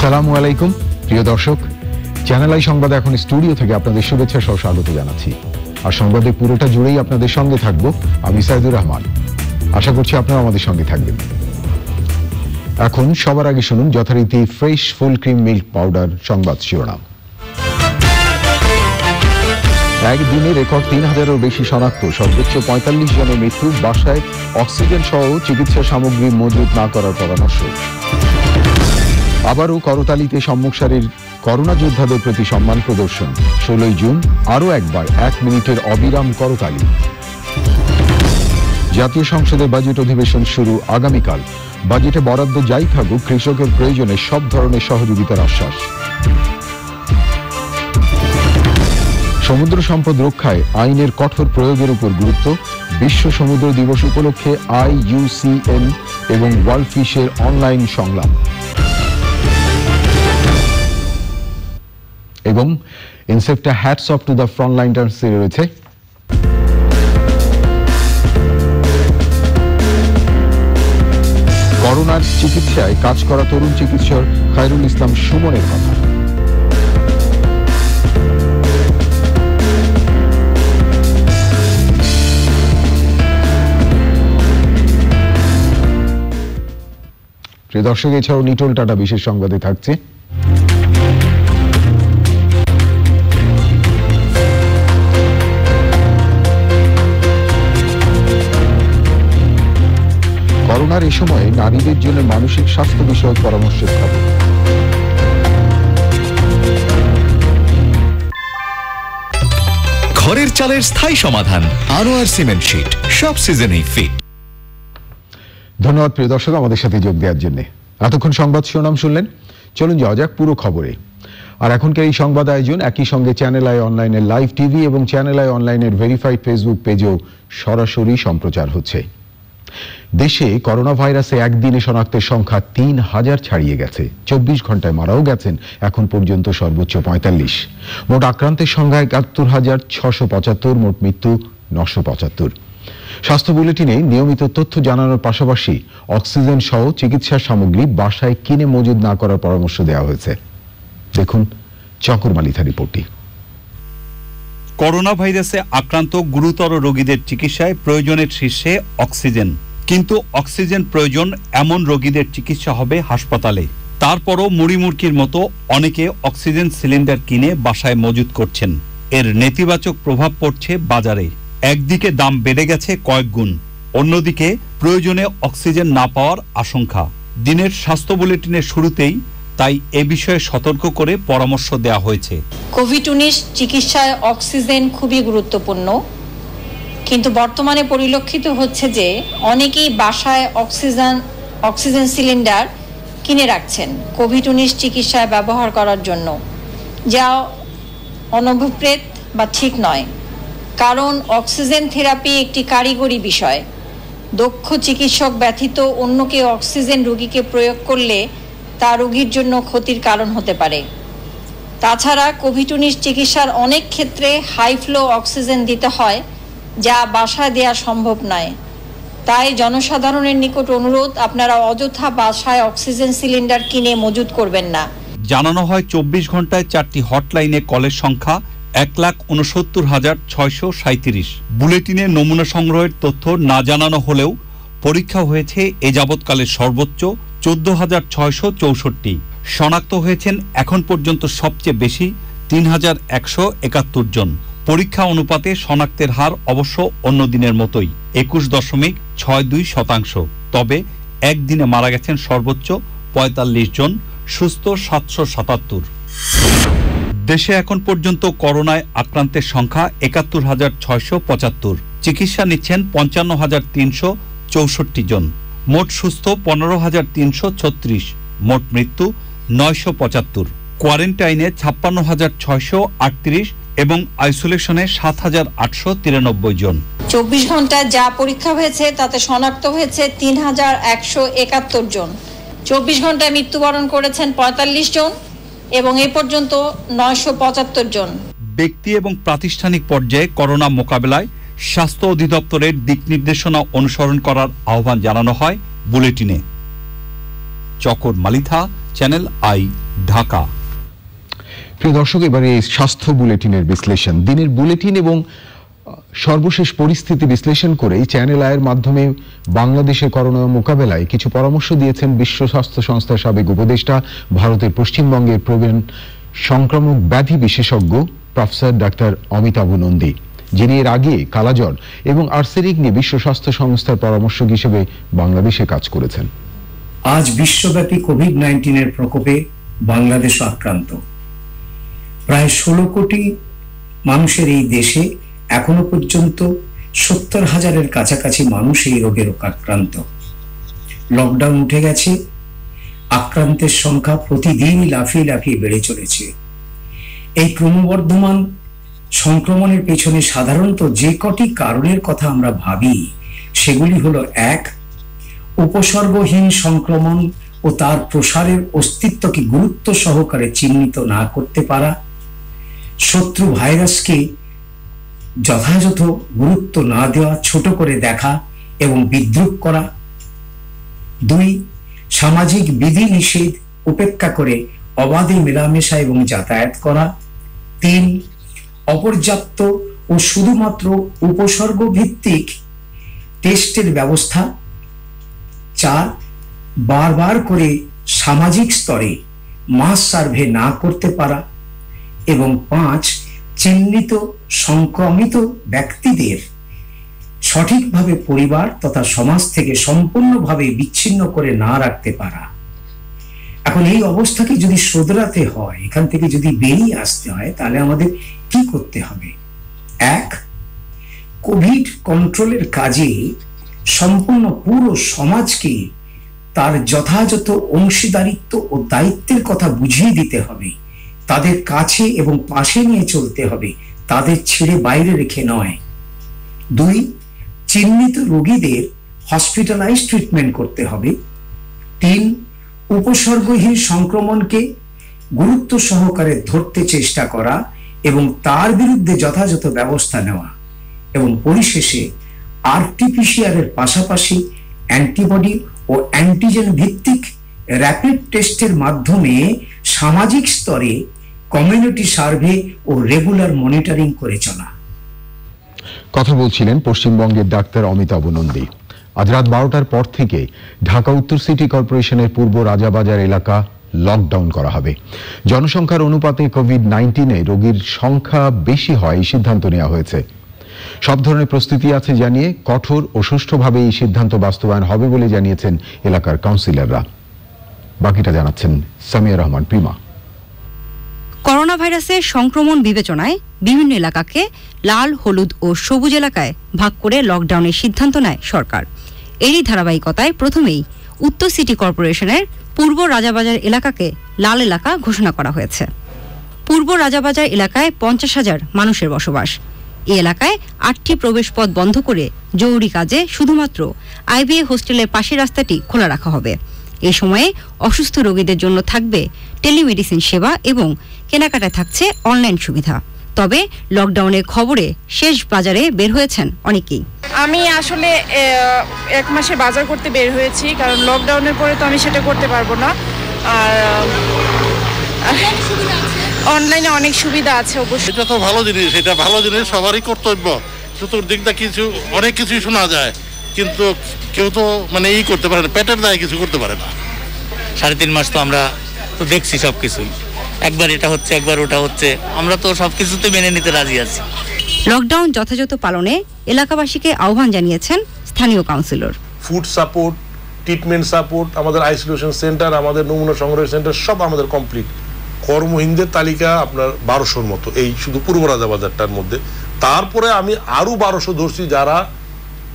আসসালামু আলাইকুম প্রিয় দর্শক, চ্যানেল আই সংবাদে এখন স্টুডিও থেকে আপনাদের শুভেচ্ছা সহ স্বাগত জানাচ্ছি। আর সংবাদের পুরোটা জুড়েই আপনাদের সঙ্গে থাকবো আমি সাইদুর রহমান। আশা করছি আপনারা আমাদের সঙ্গে থাকবেন। এখন সবার আগে শুনুন যথারীতি fresh full cream milk powder সংবাদ শিরোনাম। একদিনে রেকর্ড ৩,০০০-এরও বেশি শনাক্ত, সর্বোচ্চ ৪৫ জনের মৃত্যু, বাসায় অক্সিজেন সহ চিকিৎসা সামগ্রী মজুত না করার পরামর্শ। আবারও করতালিতে সম্মুখ সারির করোনা যোদ্ধাদের প্রতি সম্মান প্রদর্শন। ১৬ জুন আরও একবার ১ মিনিটের অবিরাম করতালি। জাতীয় সংসদের বাজেট অধিবেশন শুরু আগামীকাল। বাজেটে বরাদ্দ যাই থাকুক, কৃষকের প্রয়োজনে সব ধরনের সহযোগিতার আশ্বাস। সমুদ্র সম্পদ রক্ষায় আইনের কঠোর প্রয়োগের উপর গুরুত্ব। বিশ্ব সমুদ্র দিবস উপলক্ষে IUCN এবং ওয়ার্ল্ড ফিশের অনলাইন সংলাপ। এবং Incepta hats off to the ফ্রন্টলাইনার্সে রয়েছে করোনার চিকিৎসায় কাজ করা তরুণ চিকিৎসক খায়রুল ইসলাম সুমনের কথা। প্রিয় দর্শক, এছাড়াও নিটোল টাটা বিশেষ সংবাদে থাকছে করোনার এ সময়ে নারীদের জন্য মানসিক স্বাস্থ্য বিষয়ক পরামর্শের খবর। ঘরের চালের স্থায়ী সমাধান আনোয়ার সিমেন্ট শীট, সব সিজনেই ফিট। ধন্যবাদ প্রিয় দর্শক আমাদের সাথে যোগ দেওয়ার জন্য। এতক্ষণ সংবাদ শিরোনাম শুনলেন, চলুন যাওয়া যাক পুরো খবরে। আর এখনকার এই সংবাদ আয়োজন একই সঙ্গে চ্যানেল আই অনলাইনের লাইভ টিভি এবং চ্যানেল আই অনলাইনের ভেরিফাইড ফেসবুক পেজেও সরাসরি সম্প্রচার হচ্ছে। দেশে করোনা ভাইরাসে একদিনে শনাক্তের সংখ্যা ৩,০০০ ছাড়িয়ে গেছে। ২৪ ঘন্টায় মারাও গেছেন এখন পর্যন্ত সর্বোচ্চ ৪৫। মোট আক্রান্তের সংখ্যা ৭১,৬৭৫, মোট মৃত্যু ৯৭৫। স্বাস্থ্য বুলেটিনে নিয়মিত তথ্য জানানোর পাশাপাশি অক্সিজেন সহ চিকিৎসা সামগ্রী বাসায় কিনে মজুদ না করার পরামর্শ দেওয়া হয়েছে। দেখুন চকর মালিথার রিপোর্টটি। করোনা ভাইরাসে আক্রান্ত গুরুতর রোগীদের চিকিৎসায় প্রয়োজনের শীর্ষে অক্সিজেন। কিন্তু অক্সিজেন প্রয়োজন এমন রোগীদের চিকিৎসা হবে হাসপাতালে। তারপরও মুড়িমুড়কির মতো অনেকে অক্সিজেন সিলিন্ডার কিনে বাসায় মজুত করছেন। এর নেতিবাচক প্রভাব পড়ছে বাজারে। একদিকে দাম বেড়ে গেছে কয়েক গুণ, অন্যদিকে প্রয়োজনে অক্সিজেন না পাওয়ার আশঙ্কা। দিনের স্বাস্থ্য বুলেটিনের শুরুতেই তাই এ বিষয়ে সতর্ক করে পরামর্শ দেওয়া হয়েছে। কোভিড-১৯ চিকিৎসায় অক্সিজেন খুবই গুরুত্বপূর্ণ, কিন্তু বর্তমানে পরিলক্ষিত হচ্ছে যে অনেকেই বাসায় অক্সিজেন সিলিন্ডার কিনে রাখছেন কোভিড-১৯ চিকিৎসায় ব্যবহার করার জন্য, যা অনভিপ্রেত বা ঠিক নয়। কারণ অক্সিজেন থেরাপি একটি কারিগরি বিষয়। দক্ষ চিকিৎসক ব্যতীত অন্য কেউ অক্সিজেন রোগীকে প্রয়োগ করলে তা রোগীর জন্য ক্ষতির কারণ হতে পারে। তাছাড়া কোভিড-১৯ চিকিৎসার অনেক ক্ষেত্রে হাই ফ্লো অক্সিজেন দিতে হয়, যা বাসায় দেওয়া সম্ভব নয়। তাই জনসাধারণের নিকট অনুরোধ, আপনারা অযথা বাসায় অক্সিজেন সিলিন্ডার কিনে মজুত করবেন না। জানানো হয় ২৪ ঘন্টায় 4টি হটলাইনে কলের সংখ্যা ১,৬৯,৬৩৭। বুলেটিনে নমুনা সংগ্রহের তথ্য না জানানো হলেও পরীক্ষা হয়েছে এ যাবৎকালের সর্বোচ্চ ১৪,৬৬৪। শনাক্ত হয়েছেন এখন পর্যন্ত সবচেয়ে বেশি ৩,১৭১ জন। পরীক্ষা অনুপাতে শনাক্তের হার অবশ্য অন্য দিনের মতোই ২১.৬২%। তবে একদিনে মারা গেছেন সর্বোচ্চ ৪৫ জন, সুস্থ ৭৭৭। দেশে এখন পর্যন্ত করোনায় আক্রান্তের সংখ্যা ৭১,৬৭৫। চিকিৎসা নিচ্ছেন ৫৫,৩৬৪ জন। মোট সুস্থ ১৫,৩৩৬, মোট মৃত্যু ৯৭৫। কোয়ারেন্টাইনে ৫৬,৬৩৮ এবং আইসোলেশনে ৭,৮৯৩ জন। ২৪ ঘন্টায় যা পরীক্ষা হয়েছে তাতে শনাক্ত হয়েছে ৩,১৭১ জন। ২৪ ঘন্টায় মৃত্যুবরণ করেছেন ৪৫ জন এবং এ পর্যন্ত ৯৭৫ জন। ব্যক্তি এবং প্রাতিষ্ঠানিক পর্যায়ে করোনা মোকাবেলায় স্বাস্থ্য অধিদপ্তরের দিক নির্দেশনা অনুসরণ করার আহ্বান জানানো হয় বুলেটিনে। চকর মালিথা, চ্যানেল আই, ঢাকা। প্রিয় দর্শক, এবারে স্বাস্থ্য বুলেটিনের বিশ্লেষণ। দিনের বুলেটিন এবং সর্বশেষ পরিস্থিতি বিশ্লেষণ করে চ্যানেল আয়ের মাধ্যমে বাংলাদেশের করোনা মোকাবেলায় কিছু পরামর্শ দিয়েছেন বিশ্ব স্বাস্থ্য সংস্থার সাবেক উপদেষ্টা, ভারতের পশ্চিমবঙ্গের প্রবীণ সংক্রামক ব্যাধি বিশেষজ্ঞ প্রফেসর ডাক্তার অমিতাভ নন্দী, যিনি এর আগে কালাজ্বর এবং আর্সেনিক নিয়ে বিশ্ব স্বাস্থ্য সংস্থার পরামর্শক হিসেবে বাংলাদেশে কাজ করেছেন। আজ বিশ্বব্যাপী কোভিড-19 প্রকোপে বাংলাদেশ আক্রান্ত। প্রায় 16 কোটি মানুষের এই দেশে এখনো পর্যন্ত 70,000-এর কাছাকাছি মানুষ এই রোগের আক্রান্ত। লকডাউন উঠে গেছে, আক্রান্তের সংখ্যা প্রতিদিনই লাফিয়ে লাফিয়ে বেড়ে চলেছে। এই ক্রমবর্ধমান সংক্রমণের পেছনে সাধারণত যে কটি কারণের কথা আমরা ভাবি সেগুলি হলো: 1, উপসর্গহীন সংক্রমণ ও তার প্রসারের অস্তিত্বকে গুরুত্ব সহকারে চিহ্নিত না করতে পারা, শত্রু ভাইরাসকে যথাযথ গুরুত্ব না দেওয়া, ছোট করে দেখা এবং বিদ্রূপ করা। 2, সামাজিক বিধিনিষেধ উপেক্ষা করে অবাধে মেলামেশা এবং যাতায়াত করা। 3, অপর্যাপ্ত ও শুধুমাত্র উপসর্গ ভিত্তিক টেস্টের ব্যবস্থা। 4, বারবার করে সামাজিক স্তরে মাস সার্ভে না করতে পারা। এবং 5, চিহ্নিত সংক্রমিত ব্যক্তিদের সঠিকভাবে পরিবার তথা সমাজ থেকে সম্পূর্ণভাবে বিচ্ছিন্ন করে না রাখতে পারা। এখন এই অবস্থাকে যদি শোধরাতে হয়, এখান থেকে যদি বেরিয়ে আসতে হয়, তাহলে আমাদের কি করতে হবে? 1, কোভিড কন্ট্রোলের কাজে সম্পূর্ণ পুরো সমাজকে তার যথাযথ অংশীদারিত্ব ও দায়িত্বের কথা বুঝিয়ে দিতে হবে। তাদের কাছে এবং পাশে নিয়ে চলতে হবে, তাদের ছেড়ে বাইরে রেখে নয়। 2, চিহ্নিত রোগীদের হসপিটালাইজ ট্রিটমেন্ট করতে হবে। 3, উপসর্গহীন সংক্রমণকে গুরুত্ব সহকারে ধরতে চেষ্টা করা এবং তার বিরুদ্ধে যথাযথ ব্যবস্থা নেওয়া। এবং পরিশেষে RT-PCR এর পাশাপাশি অ্যান্টিবডি ও অ্যান্টিজেন ভিত্তিক র্যাপিড টেস্টের মাধ্যমে সামাজিক স্তরে কমিউনিটি সার্ভে ও রেগুলার মনিটরিং করে চলা। কথা বলছিলেন পশ্চিমবঙ্গের ডাক্তার অমিতাভ নন্দী। আজ রাত 12টার পর থেকে ঢাকা উত্তর সিটি কর্পোরেশনের পূর্ব রাজাবাজার এলাকা লকডাউন করা হবে। জনসংখ্যার অনুপাতে কোভিড-19 রোগীর সংখ্যা বেশি হয় এই সিদ্ধান্ত নেওয়া হয়েছে। সব ধরনের প্রস্তুতি আছে জানিয়ে কঠোর ও সুষ্ঠুভাবে এই সিদ্ধান্ত বাস্তবায়ন হবে বলে জানিয়েছেন এলাকার কাউন্সিলররা। বাকিটা জানাচ্ছেন সামিয়া রহমান প্রিমা। করোনা ভাইরাসের সংক্রমণ বিবেচনায় বিভিন্ন এলাকাকে লাল, হলুদ ও সবুজ এলাকায় ভাগ করে লকডাউনের সিদ্ধান্ত নেয় সরকার। এরই ধারাবাহিকতায় প্রথমেই উত্তর সিটি কর্পোরেশনের পূর্ব রাজাবাজার এলাকাকে লাল এলাকা ঘোষণা করা হয়েছে। পূর্ব রাজাবাজার এলাকায় 50,000 মানুষের বসবাস। এই এলাকায় 8টি প্রবেশ পথ বন্ধ করে জরুরি কাজে শুধুমাত্র IBA হোস্টেলের পাশের রাস্তাটি খোলা রাখা হবে। এই সময়ে অসুস্থ রোগীদের জন্য থাকবে টেলিমেডিসিন সেবা এবং কেনাকাটায় থাকছে অনলাইন সুবিধা। তবে লকডাউনের খবরে শেষ বাজারে বের হয়েছেন অনেকেই। আমি আসলে 1 মাসে বাজার করতে বের হয়েছি, কারণ লকডাউনের পরে তো আমি সেটা করতে পারবো না। আর অনলাইনে অনেক সুবিধা আছে অবশ্যই। এটা তো ভালো জিনিস, এটা ভালো জিনিস, সবারই কর্তব্য। চতুর্দিকটা কিছু অনেক কিছুই শোনা যায়, কিন্তু কেউ তো মানে করতে পারে না, পেটের দায়ে কিছু করতে পারে না। 3.5 মাস তো আমরা তো দেখছি সবকিছুই, একবার এটা হচ্ছে একবার ওটা হচ্ছে, আমরা তো সবকিছুতে মেনে নিতে রাজি আছি। লকডাউন যথাযথ পালনে এলাকাবাসীকে আহ্বান জানিয়েছেন স্থানীয় councillor. Food support, treatment support, আমাদের আইসোলেশন সেন্টার, আমাদের নমুনা সংগ্রহ সেন্টার সব আমাদের কমপ্লিট। কর্মহীনদের তালিকা আপনার 1200-র মতো এই শুধু পূর্ব রাজাবাজারটার মধ্যে। তারপরে আমি আরো 1200 ধরছি যারা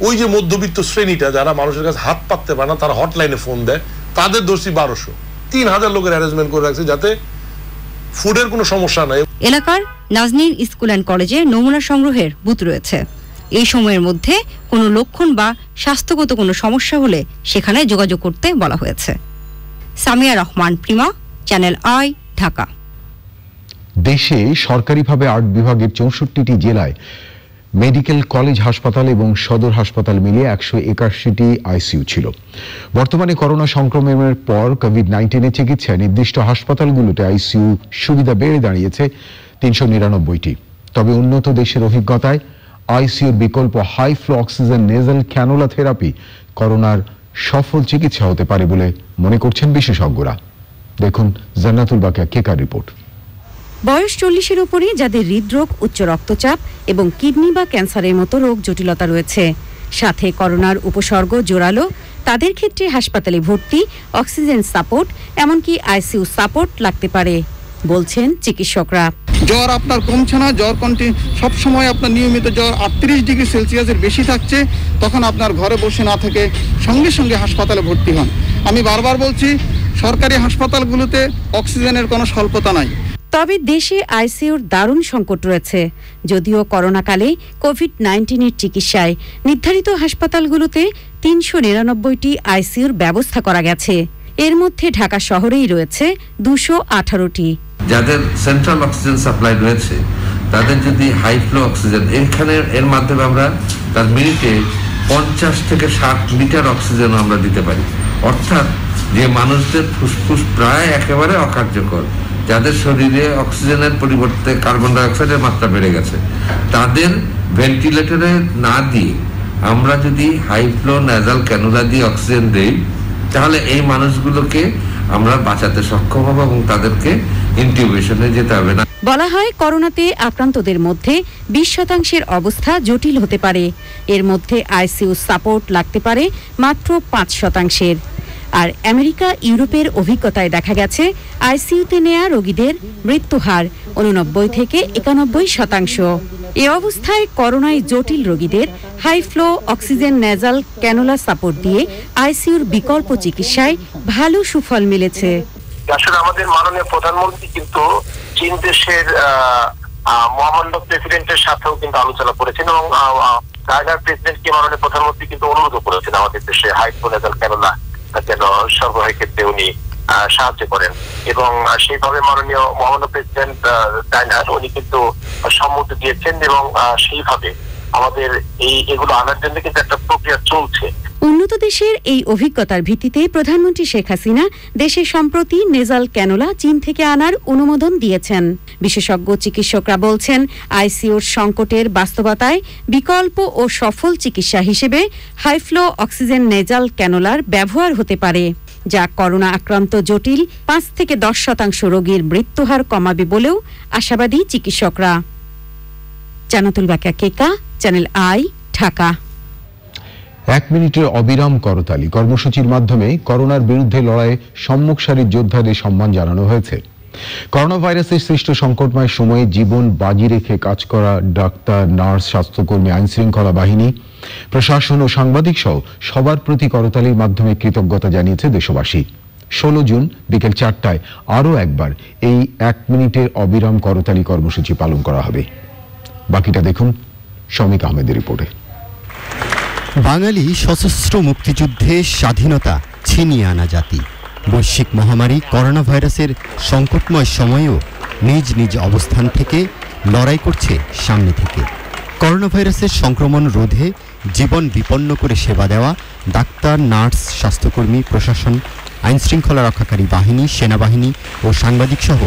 ওই যে মধ্যবিত্ত শ্রেণীটা, যারা মানুষের কাছে হাত পাততে পারে না, তারা হটলাইনে ফোন দেয়, তাদের ধরছি 1200। 3000 লোকের অ্যারেঞ্জমেন্ট করে রাখছে যাতে ফুডের কোনো সমস্যা নাই। এলাকার নাজনীন স্কুল অ্যান্ড কলেজে নমুনা সংগ্রহের বুথ রয়েছে। এই সময়ের মধ্যে কোনো লক্ষণ বা স্বাস্থ্যগত কোনো সমস্যা হলে সেখানে যোগাযোগ করতে বলা হয়েছে। Samia Rahman Prima, channel I, Dhaka. দেশে সরকারিভাবে 8 বিভাগের 64টি জেলায় মেডিকেল কলেজ হাসপাতাল এবং সদর হাসপাতাল মিলিয়ে 181টি আইসিইউ ছিল। বর্তমানে করোনা সংক্রমণের পর কোভিড-19 চিকিৎসায় নির্দিষ্ট হাসপাতালগুলোতে আইসিইউ সুবিধা বেড়ে দাঁড়িয়েছে 399টি। তবে উন্নত দেশের অভিজ্ঞতায় আইসিইউর বিকল্প high flow oxygen nasal cannula therapy করোনার সফল চিকিৎসা হতে পারে বলে মনে করছেন বিশেষজ্ঞরা। দেখুন জান্নাতুল বাকিয়া কেকার রিপোর্ট। বয়স 40-এর উপরে যাদের হৃদরোগ, উচ্চ রক্তচাপ এবং কিডনি বা ক্যান্সারের মতো রোগ জটিলতা রয়েছে, সাথে করোনার উপসর্গ জোরালো, তাদের ক্ষেত্রে হাসপাতালে ভর্তি, অক্সিজেন সাপোর্ট, এমনকি আইসিইউ সাপোর্ট লাগতে পারে বলছেন চিকিৎসকরা। জ্বর আপনার কমছে না, জ্বর সব সময় আপনার নিয়মিত জ্বর 38 ডিগ্রি সেলসিয়াসের বেশি থাকছে, তখন আপনার ঘরে বসে না থেকে সঙ্গে সঙ্গে হাসপাতালে ভর্তি হন। আমি বারবার বলছি, সরকারি হাসপাতালগুলোতে অক্সিজেনের কোনো স্বল্পতা নাই। তবে দেশে আইসিইউর দারুণ সংকট রয়েছে। যদিও করোনাকালে কোভিড-19 চিকিৎসায় নির্ধারিত হাসপাতালগুলোতে 399টি আইসিইউর ব্যবস্থা করা গেছে। এর মধ্যে ঢাকা শহরেই রয়েছে 218টি। যাদের সেন্ট্রাল অক্সিজেন সাপ্লাই রয়েছে তাদের যদি হাই ফ্লো অক্সিজেন এর মাধ্যমে আমরা তার মিনিটে 50 থেকে 60 লিটার অক্সিজেন আমরা দিতে পারি। অর্থাৎ যে মানুষদের ফুসফুস প্রায় একেবারে অকার্যকর, যাদের শরীরে অক্সিজেনের পরিবর্তে কার্বন ডাই অক্সাইডের মাত্রা বেড়ে গেছে, তাদের ভেন্টিলেটরে না দিয়ে আমরা যদি হাই ফ্লো নেজাল ক্যানুলা দিয়ে অক্সিজেন দেই, তাহলে এই মানুষগুলোকে আমরা বাঁচাতে সক্ষম হব এবং তাদেরকে ইনটিউবেশনে যেতে হবে না। বলা হয়, করোনাতে আক্রান্তদের মধ্যে 20% অবস্থা জটিল হতে পারে। এর মধ্যে আইসিইউ সাপোর্ট লাগতে পারে মাত্র 5%। আর আমেরিকা, ইউরোপের অভিজ্ঞতায় দেখা গেছে আইসিইউতে নেওয়া রোগীদের মৃত্যু হার 89 থেকে 91%। এ অবস্থায় করোনায় জটিল রোগীদের high flow oxygen nasal cannula support দিয়ে আইসিইউর বিকল্প চিকিৎসায় ভালো সুফল মিলেছে। আসলে আমাদের মাননীয় প্রধানমন্ত্রী কিন্তু চীন দেশের মহামান্য প্রেসিডেন্টের সাথেও কিন্তু আলোচনা করেছেন এবং চায়নার প্রেসিডেন্টকে মাননীয় প্রধানমন্ত্রী কিন্তু অনুরোধ করেছেন আমাদের দেশে হাই ফ্লো নেজাল ক্যানুলা যেন সরবরাহের ক্ষেত্রে উনি সাহায্য করেন। এবং সেইভাবে মাননীয় মহামান্য প্রেসিডেন্ট চায়নার উনি কিন্তু সম্মতি দিয়েছেন এবং সেইভাবে আমাদের এগুলো আনার জন্য কিন্তু একটা প্রক্রিয়া চলছে। উন্নত দেশের এই অভিজ্ঞতার ভিত্তিতে প্রধানমন্ত্রী শেখ হাসিনা দেশে সম্প্রতি নেজাল ক্যানুলা চীন থেকে আনার অনুমোদন দিয়েছেন। বিশেষজ্ঞ চিকিৎসকরা বলছেন, আইসিইউর সংকটের বাস্তবতায় বিকল্প ও সফল চিকিৎসা হিসেবে হাইফ্লো অক্সিজেন নেজাল ক্যানুলার ব্যবহার হতে পারে, যা করোনা আক্রান্ত জটিল 5 থেকে 10% রোগীর মৃত্যুহার কমাবে বলেও আশাবাদী চিকিৎসকরা। জান্নাতুল বাকিয়া কেকা, চ্যানেল আই, ঢাকা। 1 মিনিটের অবিরাম করতালি কর্মসূচির মাধ্যমে করোনার বিরুদ্ধে লড়াইয়ে সম্মুখ সারির যোদ্ধাদের সম্মান জানানো হয়েছে। করোনা ভাইরাসের সৃষ্ট সংকটময় সময়ে জীবন বাজি রেখে কাজ করা ডাক্তার, নার্স, স্বাস্থ্যকর্মী, আইনশৃঙ্খলা বাহিনী, প্রশাসন ও সাংবাদিক সহ সবার প্রতি করতালির মাধ্যমে কৃতজ্ঞতা জানিয়েছে দেশবাসী। 16 জুন বিকেল 4টায় আরও একবার এই 1 মিনিটের অবিরাম করতালি কর্মসূচি পালন করা হবে। বাকিটা দেখুন শমিক আহমেদের রিপোর্টে। বাঙালি সশস্ত্র মুক্তিযুদ্ধে স্বাধীনতা ছিনিয়ে আনা জাতি বৈশ্বিক মহামারী করোনা ভাইরাসের সংকটময় সময়েও নিজ নিজ অবস্থান থেকে লড়াই করছে সামনে থেকে। করোনা ভাইরাসের সংক্রমণ রোধে জীবন বিপন্ন করে সেবা দেওয়া ডাক্তার, নার্স, স্বাস্থ্যকর্মী, প্রশাসন, আইনশৃঙ্খলা রক্ষাকারী বাহিনী, সেনাবাহিনী ও সাংবাদিক সহ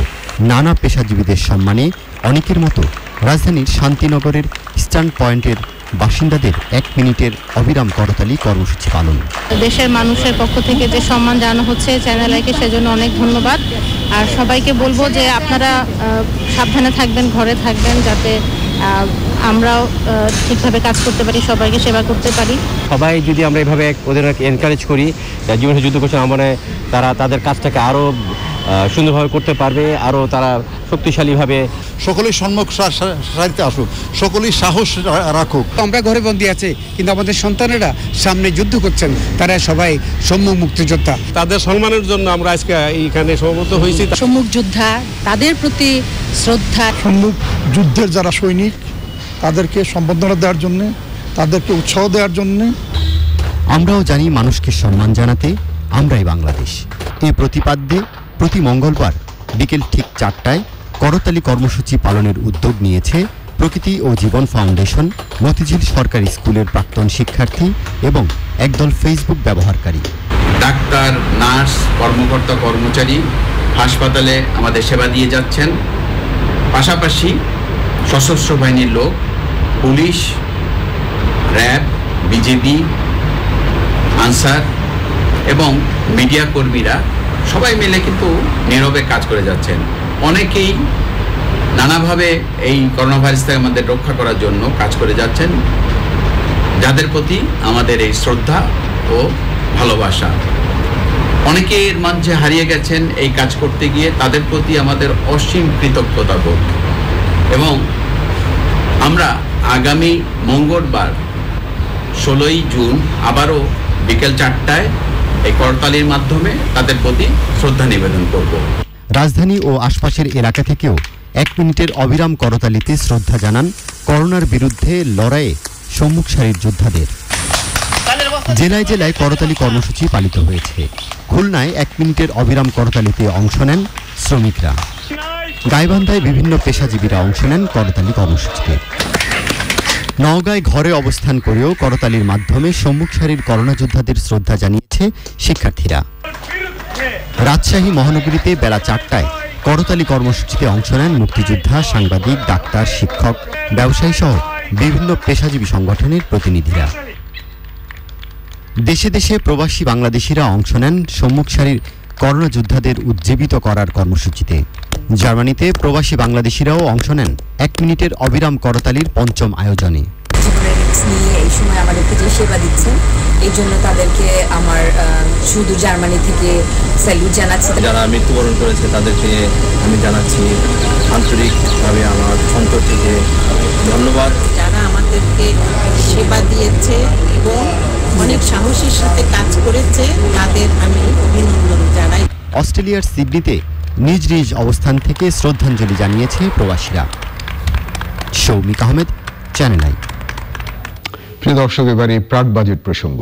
নানা পেশাজীবীদের সম্মানে অনেকের মতো রাজধানীর শান্তিনগরের ইস্টার্ন পয়েন্টের বাসিন্দাদের 1 মিনিটের অবিরাম করতালি কর্মসূচি পালন। দেশের মানুষের পক্ষ থেকে যে সম্মান জানানো হচ্ছে চ্যানেল আইকে, সেজন্য অনেক ধন্যবাদ। আর সবাইকে বলবো যে আপনারা সাবধানে থাকবেন, ঘরে থাকবেন, যাতে আমরাও ঠিকভাবে কাজ করতে পারি, সবাইকে সেবা করতে পারি। সবাই যদি আমরা এভাবে ওদের এনকারেজ করি, জীবনে যুদ্ধ করছে, আমার মনে হয় তারা তাদের কাজটাকে আরও সুন্দরভাবে করতে পারবে, আরও তারা শক্তিশালীভাবে। সকলেই সম্মুখ সারিতে আসুক, সকলেই সাহস রাখুক। আমরা ঘরে বন্দী আছি, কিন্তু আমাদের সন্তানেরা সামনে যুদ্ধ করছেন, তারা সবাই সম্মুখ মুক্তিযোদ্ধা। তাদের সম্মানের জন্য আমরা আজকে এইখানে সমবেত হয়েছি। সম্মুখ যোদ্ধা, তাদের প্রতি শ্রদ্ধা। সম্মুখ যুদ্ধের যারা সৈনিক, তাদেরকে সম্বর্ধনা দেওয়ার জন্য, তাদেরকে উৎসাহ দেওয়ার জন্য। আমরাও জানি মানুষকে সম্মান জানাতে আমরাই বাংলাদেশ। এই প্রতিপাদ্যে প্রতি মঙ্গলবার বিকেল ঠিক 4টায় করতালি কর্মসূচি পালনের উদ্যোগ নিয়েছে প্রকৃতি ও জীবন ফাউন্ডেশন, মতিঝিল সরকারি স্কুলের প্রাক্তন শিক্ষার্থী এবং একদল ফেসবুক ব্যবহারকারী। ডাক্তার, নার্স, কর্মকর্তা, কর্মচারী হাসপাতালে আমাদের সেবা দিয়ে যাচ্ছেন। পাশাপাশি সশস্ত্র বাহিনীর লোক, পুলিশ, র্যাব, বিজেপি, আনসার এবং মিডিয়া কর্মীরা সবাই মিলে কিন্তু নীরবে কাজ করে যাচ্ছেন। অনেকেই নানাভাবে এই করোনা ভাইরাস থেকে আমাদের রক্ষা করার জন্য কাজ করে যাচ্ছেন, যাদের প্রতি আমাদের এই শ্রদ্ধা ও ভালোবাসা। অনেকে এর মাঝে হারিয়ে গেছেন এই কাজ করতে গিয়ে, তাদের প্রতি আমাদের অসীম কৃতজ্ঞতা বোধ। এবং আমরা আগামী মঙ্গলবার 16ই জুন আবারও বিকেল 4টায় এই করতালির মাধ্যমে তাদের প্রতি শ্রদ্ধা নিবেদন করব। রাজধানী ও আশপাশের এলাকা থেকেও 1 মিনিটের অবিরাম করতালিতে শ্রদ্ধা জানান করোনার বিরুদ্ধে লড়াইয়ে সম্মুখ সারির যোদ্ধাদের। জেলায় জেলায় করতালি কর্মসূচি পালিত হয়েছে। খুলনায় 1 মিনিটের অবিরাম করতালিতে অংশ নেন শ্রমিকরা। গাইবান্ধায় বিভিন্ন পেশাজীবীরা অংশ নেন করতালি কর্মসূচিতে। নওগাঁয় ঘরে অবস্থান করেও করতালির মাধ্যমে সম্মুখ সারির করোনা যোদ্ধাদের শ্রদ্ধা জানিয়েছে শিক্ষার্থীরা। রাজশাহী মহানগরীতে বেলা 4টায় করতালি কর্মসূচিতে অংশ নেন মুক্তিযোদ্ধা, সাংবাদিক, ডাক্তার, শিক্ষক, ব্যবসায়ী সহ বিভিন্ন পেশাজীবী সংগঠনের প্রতিনিধিরা। দেশে দেশে প্রবাসী বাংলাদেশিরা অংশ নেন সম্মুখ সারির করোনা যোদ্ধাদের উজ্জীবিত করার কর্মসূচিতে। জার্মানিতে প্রবাসী বাংলাদেশিরাও অংশ নেন 1 মিনিটের অবিরাম করতালির 5ম আয়োজনে। জীবনের রিস্ক নিয়ে এই সময় আমাদেরকে যে সেবা দিচ্ছেন, এই জন্য তাদেরকে আমার শুধু জার্মানি থেকে স্যালুট জানাচ্ছি। যারা মৃত্যুবরণ করেছে তাদেরকে আমি জানাচ্ছি আন্তরিকভাবে আমার অন্তর থেকে ধন্যবাদ। যারা আমাদেরকে সেবা দিয়েছে এবং অনেক সাহসের সাথে কাজ করেছে, তাদের আমি অভিনন্দন জানাই। অস্ট্রেলিয়ার সিডনিতে নিজ নিজ অবস্থান থেকে শ্রদ্ধাঞ্জলি জানিয়েছে প্রবাসীরা। Soumik Ahmed, channel I. প্রিয় দর্শক, এবারে প্রাক বাজেট প্রসঙ্গ।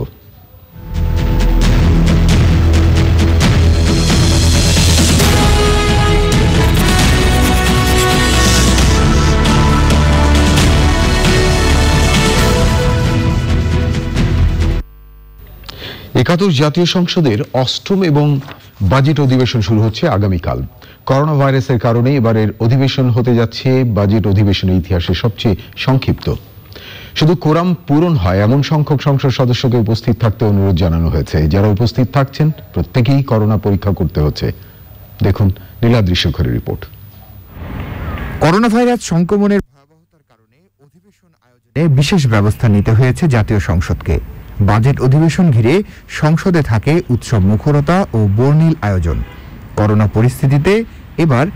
একাদশ জাতীয় সংসদের 8ম এবং বাজেট অধিবেশন শুরু হচ্ছে আগামীকাল। করোনা ভাইরাসের কারণে এবারের অধিবেশন হতে যাচ্ছে বাজেট অধিবেশনের ইতিহাসে সবচেয়ে সংক্ষিপ্ত। শুধু কোরাম পূরণ হয় এমন সংখ্যক সংসদ সদস্যকে উপস্থিত থাকতে অনুরোধ জানানো হয়েছে। যারা উপস্থিত থাকছেন প্রত্যেকেই করোনা পরীক্ষা করতে হচ্ছে। দেখুন নীলাদ্রি শেখরের রিপোর্ট। করোনা ভাইরাস সংক্রমণের ভয়াবহতার কারণে অধিবেশন আয়োজনে বিশেষ ব্যবস্থা নিতে হয়েছে জাতীয় সংসদকে। বাজেট অধিবেশন ঘিরে সংসদে থাকে উৎসব মুখরতা ও বর্ণিল আয়োজন। করোনা পরিস্থিতিতে এবার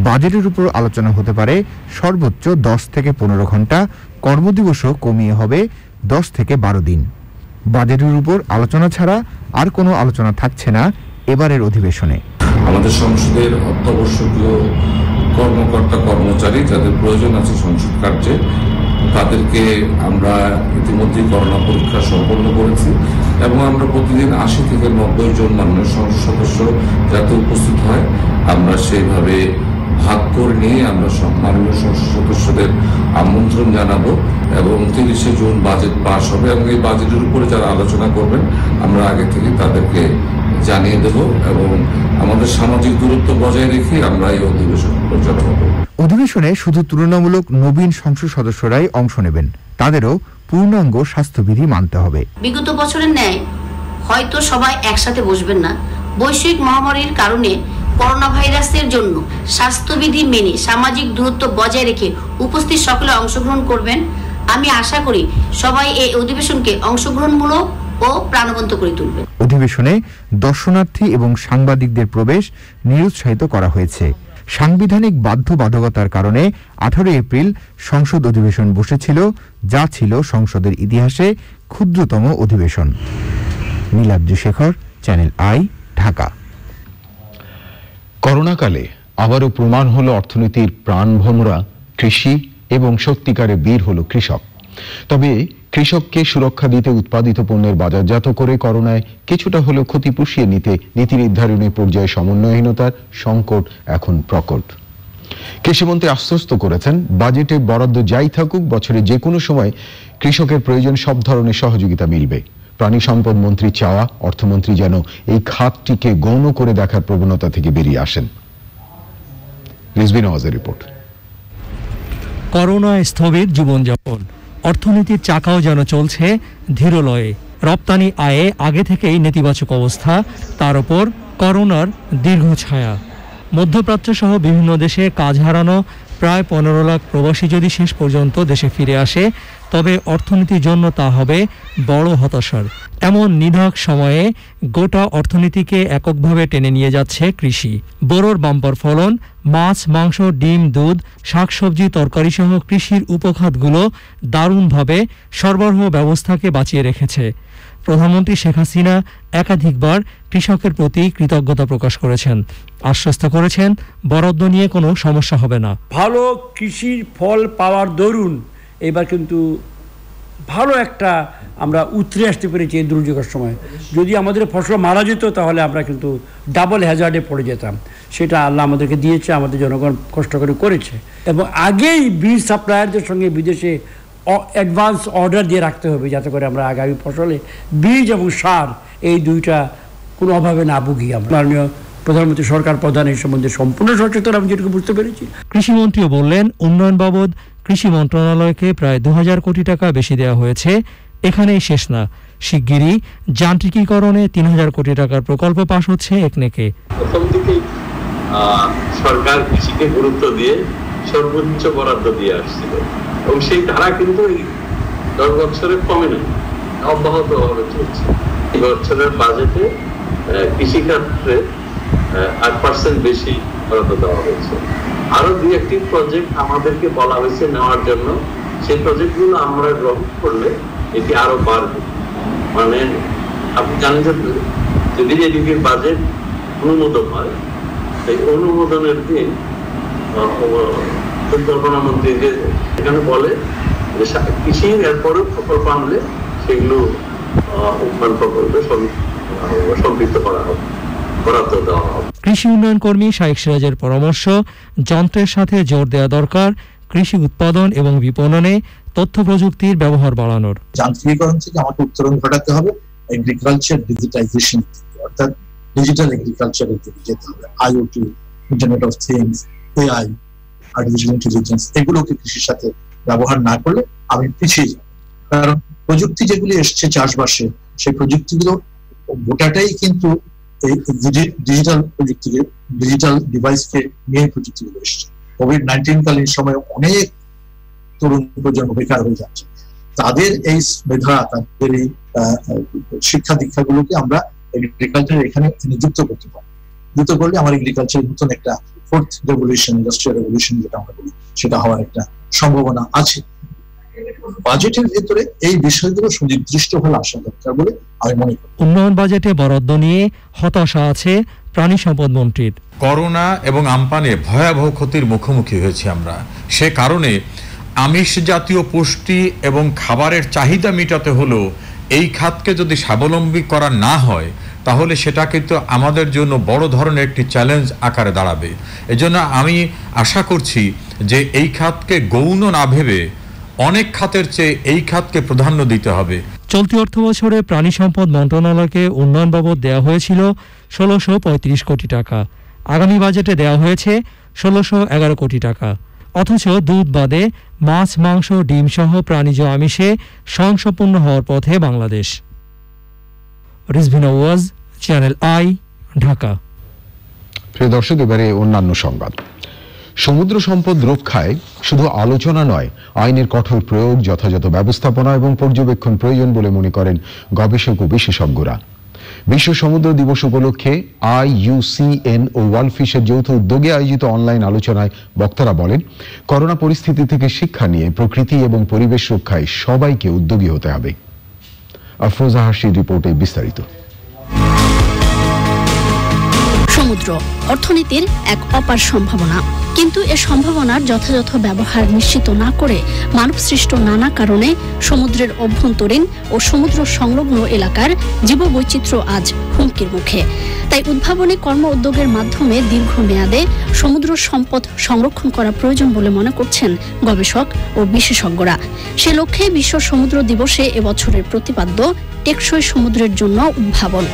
বাজেটের উপর আলোচনা হতে পারে সর্বোচ্চ 10 থেকে 15 ঘন্টা, কর্মদিবসও কমিয়ে হবে 10 থেকে 12 দিন। বাজেটের উপর আলোচনা ছাড়া আর কোনো আলোচনা থাকছে না এবারের অধিবেশনে। আমাদের সংসদের অত্যাবশ্যকীয় কর্মকর্তা কর্মচারী যাদের প্রয়োজন আছে সংসদ কার্যে, তাদেরকে আমরা ইতিমধ্যে করোনা পরীক্ষা সম্পন্ন করেছি এবং আমরা প্রতিদিন 80 থেকে 90 জন মাননীয় সংসদ সদস্য যাতে উপস্থিত হয়, আমরা সেইভাবে ভাগ করে নিয়ে আমরা সব মাননীয় সংসদ সদস্যদের আমন্ত্রণ জানাবো এবং 30শে জুন বাজেট পাস হবে এবং এই বাজেটের উপরে যারা আলোচনা করবেন আমরা আগে থেকে তাদেরকে জানিয়ে দেব এবং আমাদের সামাজিক দূরত্ব বজায় রেখে আমরা এই অধিবেশন পরিচালনা করব। অধিবেশনে শুধু তুলনামূলক নবীন সংসদ সদস্যরাই অংশ নেবেন, তাদেরও পূর্ণাঙ্গ স্বাস্থ্যবিধি মানতে হবে। বিগত বছরের ন্যায় হয়তো সবাই একসাথে বসবেন না। বৈশ্বিক মহামারীর কারণে করোনা ভাইরাসের জন্য স্বাস্থ্যবিধি মেনে সামাজিক দূরত্ব বজায় রেখে উপস্থিত সকলে অংশগ্রহণ করবেন। আমি আশা করি সবাই এই অধিবেশনকে অংশগ্রহণমূলক ও প্রাণবন্ত করে তুলবে। অধিবেশনে দর্শনার্থী এবং সাংবাদিকদের প্রবেশ নিরুৎসাহিত করা হয়েছে। সাংবিধানিক বাধ্যবাধকতার কারণে 18 এপ্রিল সংসদ অধিবেশন বসেছিল, যা ছিল সংসদের ইতিহাসে ক্ষুদ্রতম অধিবেশন। Niladri Shekhar, channel I, Dhaka. করোনাকালে আবারও প্রমাণ হলো অর্থনীতির প্রাণভোমরা কৃষি এবং সত্যিকারে বীর হলো কৃষক। তবে কৃষককে সুরক্ষা দিতে উৎপাদিত পণ্যের বাজারজাত করে করোনায় কিছুটা হলেও ক্ষতি পুষিয়ে নিতে নীতি নির্ধারণী পর্যায়ে সমন্বয়হীনতার সংকট এখন প্রকট। কৃষিমন্ত্রী আশ্বস্ত করেছেন, বাজেটে বরাদ্দ যাই থাকুক, বছরে যে কোনো সময় কৃষকের প্রয়োজন সব ধরনের সহযোগিতা মিলবে। প্রাণী সম্পদ মন্ত্রী চাওয়া, অর্থমন্ত্রী যেন এই খাতটিকে গৌণ করে দেখার প্রবণতা থেকে বেরিয়ে আসেন। রিজভী নওয়াজের রিপোর্ট। করোনায় স্থবির জীবনযাপন, অর্থনীতির চাকাও যেন চলছে ধীরলয়ে। রপ্তানি আয়ে আগে থেকেই নেতিবাচক অবস্থা, তার উপর করোনার দীর্ঘ ছায়া। মধ্যপ্রাচ্য সহ বিভিন্ন দেশে কাজ হারানো প্রায় 15 লাখ প্রবাসী যদি শেষ পর্যন্ত দেশে ফিরে আসে, তবে অর্থনীতির জন্য তা হবে বড় হতাশার। এমন নিদাক সময়ে গোটা অর্থনীতিকে এককভাবে টেনে নিয়ে যাচ্ছে কৃষি। বোরোর বাম্পার ফলন, মাছ, মাংস, ডিম, দুধ, শাকসবজি, তরকারি সহ কৃষির উপখাতগুলো দারুণভাবে সরবরাহ ব্যবস্থাকে বাঁচিয়ে রেখেছে। প্রধানমন্ত্রী শেখ হাসিনা একাধিকবার কৃষকের প্রতি কৃতজ্ঞতা প্রকাশ করেছেন, আশ্বস্ত করেছেন বরাদ্দ নিয়ে কোনো সমস্যা হবে না। ভালো কৃষির ফল পাওয়ার দরুন এবার কিন্তু ভালো একটা আমরা উতরে আসতে পেরেছি এই দুর্যোগের সময়। যদি আমাদের ফসল মারা যেত তাহলে আমরা কিন্তু ডাবল হ্যাজার্ডে পড়ে যেতাম। সেটা আল্লাহ আমাদেরকে দিয়েছে, আমাদের জনগণ কষ্ট করে করেছে। এবং আগেই বীজ সাপ্লায়ারদের সঙ্গে বিদেশে অ্যাডভান্স অর্ডার দিয়ে রাখতে হবে, যাতে করে আমরা আগামী ফসলে বীজ এবং সার এই দুইটা কোনো অভাবে না ভুগি। আমরা মাননীয় প্রধানমন্ত্রী সরকার প্রধান এই সম্বন্ধে সম্পূর্ণ সচেতন, আমি যেটুকু বুঝতে পেরেছি। কৃষিমন্ত্রীও বললেন, উন্নয়ন বাবদ কৃষি মন্ত্রণালয়কে প্রায় 2000 কোটি টাকা বেশি দেওয়া হয়েছে। এখানেই শেষ না, শিগগিরই যান্ত্রিকীকরণে 3000 কোটি টাকার প্রকল্প পাশ হচ্ছে একনেকে। প্রথম থেকেই সরকার কৃষিকে গুরুত্ব দিয়ে সর্বোচ্চ বরাদ্দ দিয়ে আসছিল এবং সেই ধারা কিন্তু 10 বছরে কমে নাই, অব্যাহতভাবে চলছে। এই বছরের বাজেটে কৃষিক্ষেত্রে 8% বেশি বরাদ্দ দেওয়া হয়েছে। আরো 2-1টি প্রজেক্ট আমাদেরকে বলা হয়েছে নেওয়ার জন্য, সেই প্রজেক্টগুলো আমরা গ্রহণ করলে এটি আরো বাড়বে। মানে আপনি জানেন যে যদি এদিকে বাজেট অনুমোদন হয়, এই অনুমোদনের দিন পরিকল্পনা মন্ত্রী যে এখানে বলে যে কৃষির এরপরেও প্রকল্প আনলে সেগুলো উন্নয়ন প্রকল্পে সম্পৃক্ত করা হবে, বরাদ্দ দেওয়া হবে। কৃষি উন্নয়ন কর্মী শাইখ সিরাজের পরামর্শ, যন্ত্রের সাথে জোর দেওয়া দরকার কৃষি উৎপাদন এবং বিপণনে তথ্য প্রযুক্তির ব্যবহার বাড়ানোর। যান্ত্রিকীকরণ থেকে আমাকে উত্তরণ ঘটাতে হবে এগ্রিকালচার ডিজিটাইজেশন, অর্থাৎ ডিজিটাল এগ্রিকালচারের দিকে যেতে হবে। IoT, internet of things, AI, artificial intelligence, এগুলোকে কৃষির সাথে ব্যবহার না করলে আমি পিছিয়ে যাব। কারণ প্রযুক্তি যেগুলি এসছে চাষবাসে, সেই প্রযুক্তিগুলো গোটাটাই কিন্তু এই ডিজিটাল প্রযুক্তিকে, ডিজিটাল ডিভাইসকে নিয়ে প্রযুক্তিগুলো এসছে। কোভিড-19 কালীন সময়ে অনেক তরুণ প্রজন্ম বেকার হয়ে যাচ্ছে। তাদের এই মেধা, তাদের এই শিক্ষা দীক্ষাগুলোকে আমরা এগ্রিকালচার এখানে যুক্ত করতে পারি। যুক্ত করলে আমার এগ্রিকালচার নতুন একটা ফোর্থ রেভলিউশন, ইন্ডাস্ট্রিয়াল রেভলিউশন যেটা আমরা বলি, সেটা হওয়ার একটা সম্ভাবনা আছে। বাজেটের ভেতরে এই বিষয়গুলো সুনির্দিষ্ট হলে আসা দরকার বলে আমি মনে করি। উন্নয়ন বাজেটে বরাদ্দ নিয়ে হতাশা আছে প্রাণী সম্পদ মন্ত্রীর। করোনা এবং আমপানে ভয়াবহ ক্ষতির মুখোমুখি হয়েছি আমরা। সে কারণে আমিষ জাতীয় পুষ্টি এবং খাবারের চাহিদা মেটাতে হলো এই খাতকে যদি স্বাবলম্বী করা না হয়, তাহলে সেটা কিন্তু আমাদের জন্য বড় ধরনের একটি চ্যালেঞ্জ আকারে দাঁড়াবে। এজন্য আমি আশা করছি যে এই খাতকে গৌণ না ভেবে অনেক খাতের চেয়ে এই খাতকে প্রাধান্য দিতে হবে। চলতি অর্থ বছরে প্রাণী সম্পদ মন্ত্রণালয়কে উন্নয়ন বাবদ দেওয়া হয়েছিল 1635 কোটি টাকা। আগামী বাজেটে দেওয়া হয়েছে 1611 কোটি টাকা। অথচ দুধ বাদে মাছ, মাংস, ডিম সহ প্রাণীজ আমিষে স্বয়ংসম্পূর্ণ হওয়ার পথে বাংলাদেশ। Rizvi Nawaz, channel I, Dhaka. প্রিয় দর্শক, এবারে অন্যান্য সংবাদ। সমুদ্র সম্পদ রক্ষায় শুধু আলোচনা নয়, আইনের কঠোর প্রয়োগ, যথাযথ ব্যবস্থাপনা এবং পর্যবেক্ষণ প্রয়োজন বলে মনে করেন গবেষক ও বিশেষজ্ঞরা। বিশ্ব সমুদ্র দিবস উপলক্ষে IUCN ও ওয়ার্ল্ড ফিশের যৌথ উদ্যোগে আয়োজিত অনলাইন আলোচনায় বক্তারা বলেন, করোনা পরিস্থিতি থেকে শিক্ষা নিয়ে প্রকৃতি এবং পরিবেশ রক্ষায় সবাইকে উদ্যোগী হতে হবে। আফরোজা হাসির রিপোর্টে বিস্তারিত। সমুদ্র অর্থনীতির এক অপার সম্ভাবনা, কিন্তু এ সম্ভাবনার যথাযথ ব্যবহার নিশ্চিত না করে মানবসৃষ্ট নানা কারণে সমুদ্রের অভ্যন্তরীণ ও সমুদ্র সংলগ্ন এলাকার জীববৈচিত্র্য আজ হুমকি হুমকির মুখে। তাই উদ্ভাবনী কর্ম উদ্যোগের মাধ্যমে দীর্ঘমেয়াদে সমুদ্র সম্পদ সংরক্ষণ করা প্রয়োজন বলে মনে করছেন গবেষক ও বিশেষজ্ঞরা। সে লক্ষ্যে বিশ্ব সমুদ্র দিবসে এবছরের প্রতিপাদ্য টেকসই সমুদ্রের জন্য উদ্ভাবন।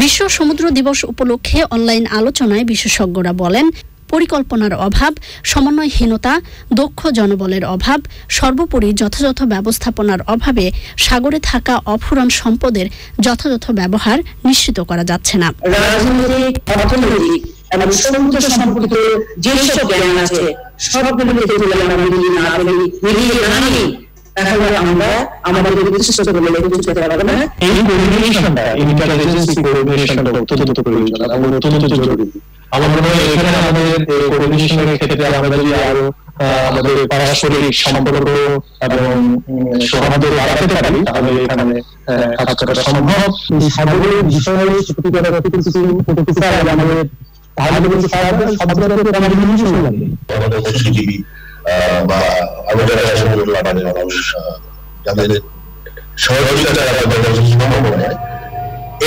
বিশ্ব সমুদ্র দিবস উপলক্ষে অনলাইন আলোচনায় বিশেষজ্ঞরা বলেন, পরিকল্পনার অভাব, সমন্বয়হীনতা, দক্ষ জনবলের অভাব, সর্বোপরি যথাযথ ব্যবস্থাপনার অভাবে সাগরে থাকা অফুরান সম্পদের যথাযথ ব্যবহার নিশ্চিত করা যাচ্ছে না। রাজনৈতিক, অর্থনৈতিক এবং সমুদ্র সম্পর্কিত যেসব জ্ঞান আছে সবগুলোকে যদি আমরা মিলিয়ে না নিই তাহলে আমরা আমাদের বিশেষজ্ঞগুলো কিছু করতে পারবো না। এই কোঅর্ডিনেশনটা, ইন্টারএজেন্সি কোঅর্ডিনেশনটা অত্যন্ত প্রয়োজন এবং অত্যন্ত জরুরি। আমার মনে হয় এখানে আমাদের কোঅর্ডিনেশনের ক্ষেত্রে আমরা যদি আরো আমাদের পারস্পরিক সম্পর্ক এবং সৌহার্দ্য বাড়াতে পারি তাহলে এখানে কাজ করা সম্ভব। এই সাগরের বিষয়ে আমাদের বা আমাদের যাদের সহযোগিতা সম্ভাবনা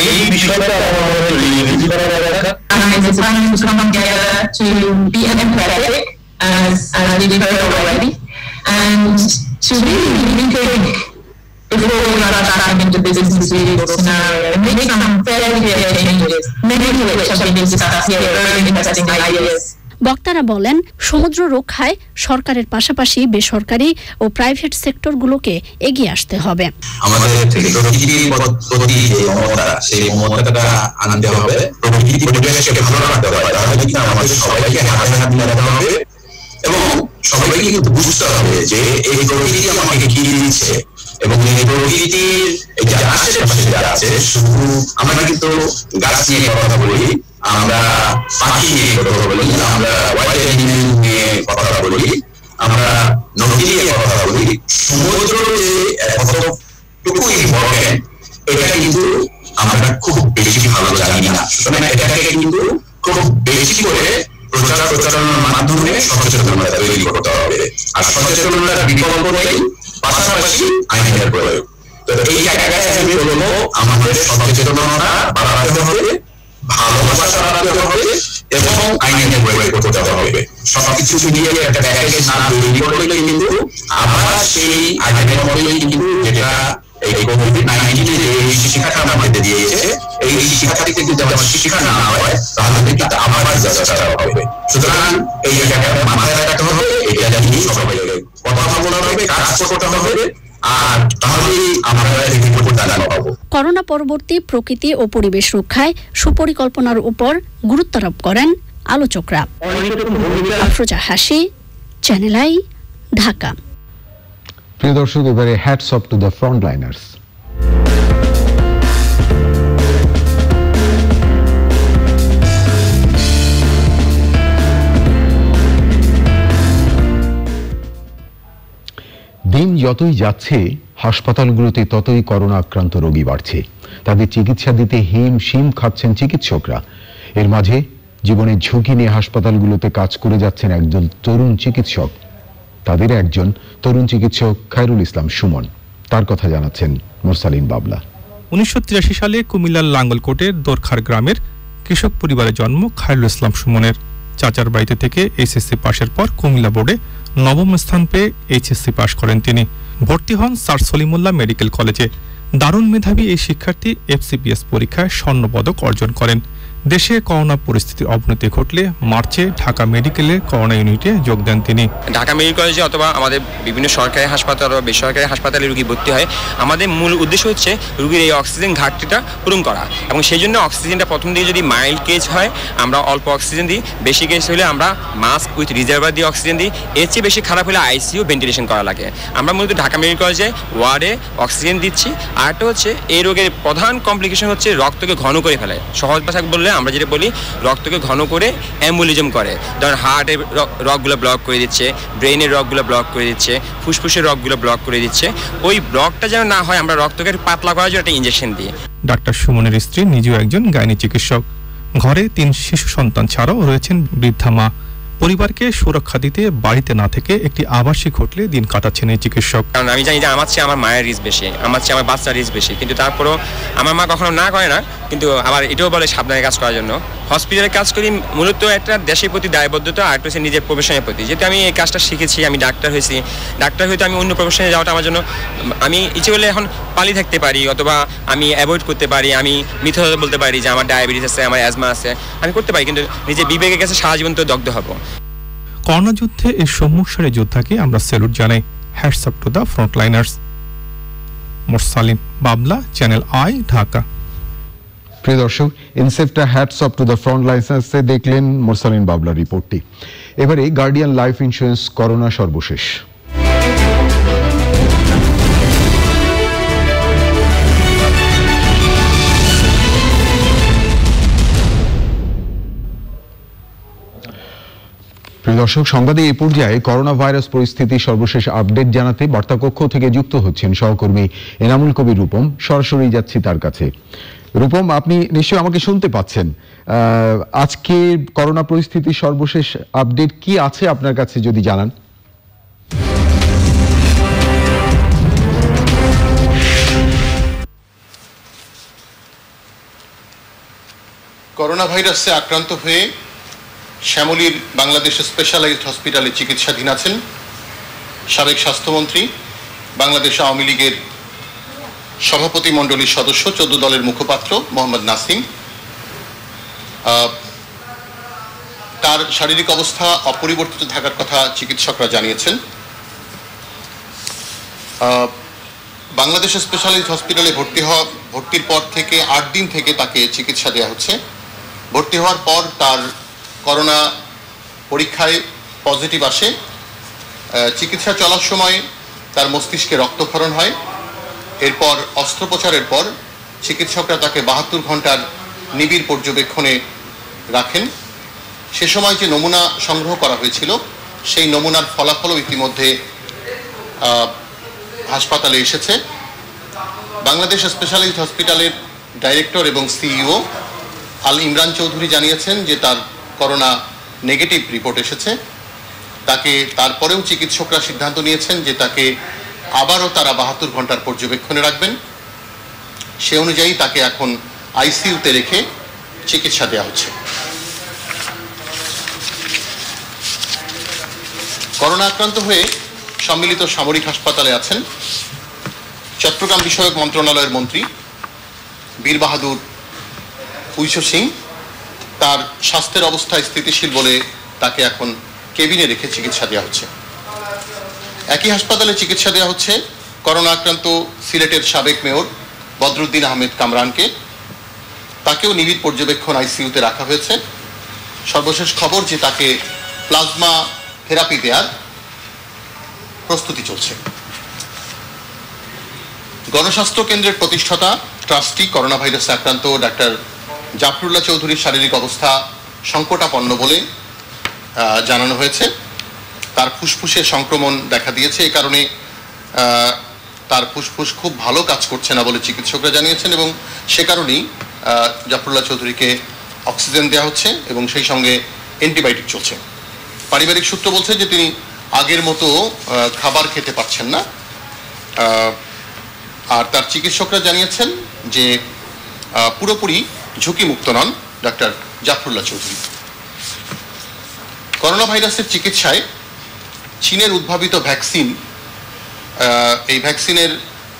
এই বিষয়টা আমাদের করা দরকার। It's time to come together to be empathetic, as we heard already, and to really think before we rush back into business as usual scenario and make some very clear changes, many of which have been discussed here, very interesting ideas. বক্তারা বলেন, সমুদ্র রক্ষায় সরকারের পাশাপাশি বেসরকারি ও private সেক্টরগুলোকে এগিয়ে আসতে হবে। আমাদের প্রকৃতির প্রতি যে মমতা, সেই মমতাটা আনতে হবে, প্রকৃতি পরিবেশকে ভালো রাখতে হবে। তাহলে কিন্তু আমাদের সবাইকে হাতে হাত মিলাতে হবে এবং সবাইকে কিন্তু বুঝতে হবে যে এই প্রকৃতি আমাকে কি দিচ্ছে এবং এই প্রকৃতির এই যে আশেপাশে যা আছে, শুধু আমরা কিন্তু গাছ নিয়ে কথা বলি, আমরা পাখি নিয়ে কথা বলি, আমরা ওয়াইল্ড অ্যানিমেল নিয়ে কথা বলি, আমরা নদী নিয়ে কথা বলি, সমুদ্র যে কতটুকু ইম্পর্টেন্ট এটা কিন্তু আমরা খুব বেশি ভালো জানি না। সুতরাং এটাকে কিন্তু খুব বেশি করে প্রচারণার মাধ্যমে সচেতনতা তৈরি করতে হবে। আর সচেতনতার বিকল্প নেই, পাশাপাশি আইনের প্রয়োগ। তো এই জায়গায় আমি বলবো আমাদের সচেতনতা বাড়াতে হবে, ভালোবাসা বাড়াতে হবে এবং আইনের প্রয়োগ করতে হবে। সবকিছু মিলিয়ে একটা প্যাকেজ না তৈরি করলে কিন্তু আবার সেই আইনের মতোই কিন্তু যেটা এই কোভিড-19 যে শিক্ষাটা আমাদের দিয়েছে, এই শিক্ষা থেকে যদি আমার শিক্ষা না হয় তাহলে কিন্তু আবার যাত্রা হবে। সুতরাং এই জায়গাটা মাথায় রাখতে হবে, এটা জানি সবাই কথা বলতে হবে, কাজ করতে হবে, আর তাহলেই আমরা করোনা পরবর্তী প্রকৃতি ও পরিবেশ রক্ষায় সুপরিকল্পনার উপর গুরুত্ব আরোপ করেন আলোচকরা। আফরোজা হাসি, চ্যানেল আই, ঢাকা। প্রিয় দর্শক, এবারে হ্যাটস অফ টু দ্য ফ্রন্টলাইনার্স। দিন যতই যাচ্ছে হাসপাতালগুলোতে ততই করোনা আক্রান্ত রোগী বাড়ছে। তাদের চিকিৎসা দিতে হিমশিম খাচ্ছেন চিকিৎসকরা। এর মাঝে জীবনের ঝুঁকি নিয়ে হাসপাতালগুলোতে কাজ করে যাচ্ছেন একজন তরুণ চিকিৎসক। তাদের একজন তরুণ চিকিৎসক খায়রুল ইসলাম সুমন। তার কথা জানাচ্ছেন মোরসালিন বাবলা। 1983 সালে কুমিল্লার লাঙ্গলকোটের দোরখার গ্রামের কৃষক পরিবারে জন্ম খায়রুল ইসলাম সুমনের। চাচার বাড়িতে থেকে এইচএসসি পাশের পর কুমিল্লা বোর্ডে নবম স্থান পেয়ে এইচএসসি পাশ করেন তিনি। ভর্তি হন স্যার সলিমুল্লাহ মেডিকেল কলেজে। দারুণ মেধাবী এই শিক্ষার্থী এফসিপিএস পরীক্ষায় স্বর্ণপদক অর্জন করেন। দেশে করোনা পরিস্থিতির অবনতি ঘটলে মার্চে ঢাকা মেডিকেলের করোনা ইউনিটে যোগ দেন তিনি। ঢাকা মেডিকেল কলেজে অথবা আমাদের বিভিন্ন সরকারি হাসপাতাল বা বেসরকারি হাসপাতালে রোগী ভর্তি হয়। আমাদের মূল উদ্দেশ্য হচ্ছে রোগীর এই অক্সিজেন ঘাটতিটা পূরণ করা, এবং সেই জন্য অক্সিজেনটা প্রথম দিকে যদি মাইল্ড কেস হয় আমরা অল্প অক্সিজেন দিই, বেশি কেস হলে আমরা মাস্ক উইথ রিজার্ভার দিয়ে অক্সিজেন দিই, এর চেয়ে বেশি খারাপ হলে আইসিইউ ভেন্টিলেশন করা লাগে। আমরা মূলত ঢাকা মেডিকেল কলেজে ওয়ার্ডে অক্সিজেন দিচ্ছি। আরেকটা হচ্ছে এই রোগের প্রধান কমপ্লিকেশন হচ্ছে রক্তকে ঘন করে ফেলে। সহজ ভাষা বললে আমরা যেটা বলি রক্তকে ঘন করে অ্যাম্বুলিজম করে। ধর হার্টের রগগুলো ব্লক করে দিচ্ছে, ব্রেনের রগগুলো ব্লক করে দিচ্ছে, ফুসফুসের রগগুলো ব্লক করে দিচ্ছে। ওই ব্লকটা যেন না হয় আমরা রক্তকে পাতলা করার জন্য একটা ইনজেকশন দিই। ডাক্তার সুমনের স্ত্রী নিজেও একজন গাইনি চিকিৎসক। ঘরে 3 শিশু সন্তান ছাড়াও রয়েছেন বৃদ্ধা মা। পরিবারকে সুরক্ষা দিতে বাড়িতে না থেকে একটি আবাসিক হোটেলে দিন কাটাচ্ছেন এই চিকিৎসক। কারণ আমি জানি যে আমার চেয়ে আমার মায়ের রিস্ক বেশি, আমার চেয়ে আমার বাচ্চার রিস্ক বেশি, কিন্তু তারপরেও আমার মা কখনো না করে না, কিন্তু আবার এটাও বলে সাবধানে কাজ করার জন্য। হসপিটালে কাজ করি মূলত একটা দেশের প্রতি দায়বদ্ধতা, আর হচ্ছে নিজের প্রফেশনের প্রতি। যেহেতু আমি এই কাজটা শিখেছি, আমি ডাক্তার হয়েছি, ডাক্তার হয়তো আমি অন্য প্রফেশনে যাওয়াটা আমার জন্য, আমি ইচ্ছে করলে এখন পালিয়ে থাকতে পারি, অথবা আমি অ্যাভয়েড করতে পারি, আমি মিথ্যা বলতে পারি যে আমার ডায়াবেটিস আছে, আমার অ্যাজমা আছে, আমি করতে পারি, কিন্তু নিজের বিবেকের কাছে সারা জীবন তো দগ্ধ হব। করোনা যুদ্ধে এই সম্মুখ সারে যোদ্ধাকে আমরা স্যালুট জানাই। Hats up to the frontliners. Morsalin Babla, channel I, Dhaka. প্রিয় দর্শক, Incepta hats off to the ফ্রন্ট লাইনার্সে দেখলেন মোরসালিন বাবলার রিপোর্টটি। এবারে গার্ডিয়ান লাইফ ইন্স্যুরেন্স করোনা সর্বশেষ। প্রিয় দর্শক, সংবাদে এই পর্যায়ে করোনা ভাইরাস পরিস্থিতির সর্বশেষ আপডেট জানাতে বার্তাকক্ষ থেকে যুক্ত হচ্ছেন সহকর্মী এনামুল কবির রূপম। সরাসরি যাচ্ছি তার কাছে। রূপম, আপনি নিশ্চয়ই আমাকে শুনতে পাচ্ছেন। আজকে করোনা পরিস্থিতির সর্বশেষ আপডেট কি আছে আপনার কাছে যদি জানান। করোনা ভাইরাসে আক্রান্ত হয়ে শ্যামলীর বাংলাদেশ স্পেশালাইজড হসপিটালে চিকিৎসাধীন আছেন সাবেক স্বাস্থ্যমন্ত্রী, বাংলাদেশ আওয়ামী লীগের সভাপতি মণ্ডলীর সদস্য, 14 দলের মুখপাত্র মোহাম্মদ নাসিম। তার শারীরিক অবস্থা অপরিবর্তিত থাকার কথা চিকিৎসকরা জানিয়েছেন। বাংলাদেশ স্পেশালাইজড হসপিটালে ভর্তির পর থেকে 8 দিন থেকে তাকে চিকিৎসা দেওয়া হচ্ছে। ভর্তি হওয়ার পর তার করোনা পরীক্ষায় পজিটিভ আসে। চিকিৎসা চলার সময় তার মস্তিষ্কে রক্তক্ষরণ হয়। এরপর অস্ত্রোপচারের পর চিকিৎসকরা তাকে 72 ঘন্টার নিবিড় পর্যবেক্ষণে রাখেন। সে সময় যে নমুনা সংগ্রহ করা হয়েছিল সেই নমুনার ফলাফলও ইতিমধ্যে হাসপাতালে এসেছে। বাংলাদেশ স্পেশালাইজড হসপিটালের ডাইরেক্টর এবং সিইও আল ইমরান চৌধুরী জানিয়েছেন যে তার করোনা নেগেটিভ রিপোর্ট এসেছে। তাকে তারপরেও চিকিৎসকরা সিদ্ধান্ত নিয়েছেন যে তাকে আবারও তারা 72 ঘন্টার পর্যবেক্ষণে রাখবেন। সে অনুযায়ী তাকে এখন আইসিইউতে রেখে চিকিৎসা দেওয়া হচ্ছে। করোনা আক্রান্ত হয়ে সম্মিলিত সামরিক হাসপাতালে আছেন চট্টগ্রাম বিষয়ক মন্ত্রণালয়ের মন্ত্রী বীর বাহাদুর উইশো সিং। তার স্বাস্থ্যের অবস্থা স্থিতিশীল বলে তাকে এখন কেবিনে রেখে চিকিৎসা দেওয়া হচ্ছে। একই হাসপাতালে চিকিৎসা দেওয়া হচ্ছে করোনা আক্রান্ত সিলেটের সাবেক মেয়র বদরুদ্দিন আহমেদ কামরানকে। তাকেও নিবিড় পর্যবেক্ষণ আইসিইউতে রাখা হয়েছে। সর্বশেষ খবর যে তাকে প্লাজমা থেরাপি দেওয়ার প্রস্তুতি চলছে। গণস্বাস্থ্য কেন্দ্রের প্রতিষ্ঠাতা ট্রাস্টি করোনা ভাইরাসে আক্রান্ত ডাক্তার জাফরুল্লাহ চৌধুরীর শারীরিক অবস্থা সংকটাপন্ন বলে জানানো হয়েছে। তার ফুসফুসে সংক্রমণ দেখা দিয়েছে। এই কারণে তার ফুসফুস খুব ভালো কাজ করছে না বলে চিকিৎসকরা জানিয়েছেন, এবং সে কারণেই জাফরুল্লাহ চৌধুরীকে অক্সিজেন দেওয়া হচ্ছে এবং সেই সঙ্গে অ্যান্টিবায়োটিক চলছে। পারিবারিক সূত্র বলছে যে তিনি আগের মতো খাবার খেতে পারছেন না। আর তার চিকিৎসকরা জানিয়েছেন যে পুরোপুরি ঝুঁকিমুক্ত নন ডাক্তার জাফরুল্লাহ চৌধুরী। করোনা ভাইরাসের চিকিৎসায় চীনের উদ্ভাবিত ভ্যাকসিন, এই ভ্যাকসিনের